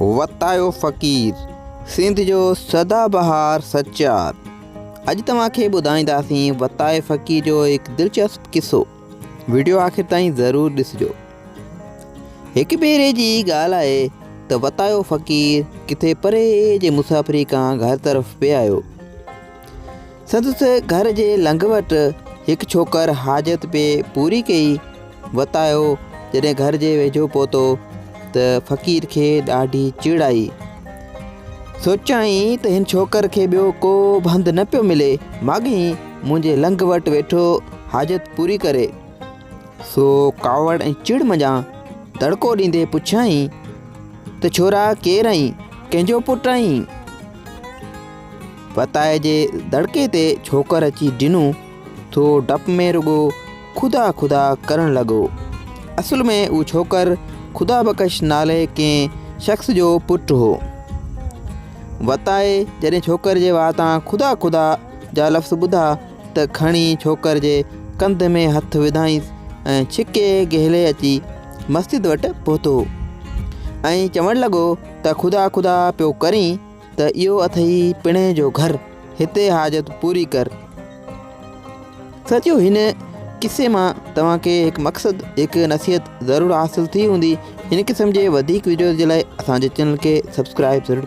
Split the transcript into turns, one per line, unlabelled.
वतायो फ़क़ीर सिंध जो सदाबहार सचार। अॼु तव्हांखे ॿुधाईंदासीं वताये फ़क़ीर जो हिकु दिलचस्प किस्सो। वीडियो आख़िर ताईं ज़रूरु ॾिसिजो। हिकु भेरे जी ॻाल्हि आहे त वतायो फ़क़ीर किथे परे जे मुसाफ़िरी खां घर तरफ़ पिए आयो। संदसि घर जे लंघ वटि हिकु छोकर हाजत पिए पूरी कई। वतायो जॾहिं घर जे वेझो पहुतो त फ़क़ीर खे ॾाढी चिड़ आई। सोचाई त हिन छोकर खे ॿियो को बंदि न पियो मिले, माॻई मुंहिंजे लंघ वटि वेठो हाजत पूरी करे। सो कावड़ ऐं चिड़ मंझां दड़को ॾींदे पुछियई त छोरा केरु आहीं, कंहिंजो पुटु आहीं? वताये जे दड़के ते छोकर अची ॾिनो तो डप में रुगो खुदा खुदा करण लॻो। असुल में उहो छोकर खुदा बख़श नाले कंहिं शख़्स जो पुटु हो। वताये जॾहिं छोकर जे वाह तां खुदा खुदा जा लफ़्ज़ ॿुधा त खणी छोकर जे कंध में हथु विधाईंसि ऐं छिके गहले अची मस्जिद वटि पहुतो ऐं चवणु लॻो त खुदा खुदा पियो करीं त इहो अथई पिणे जो घरु, हिते हाजत पूरी कर। सचो हिन किसे मां तव्हांखे हिकु मक़सदु, हिकु नसीहत ज़रूरु हासिलु थी हूंदी। हिन क़िस्म जे वधीक वीडियोज़ जे लाइ असांजे चैनल खे सब्सक्राइब ज़रूरु कयो।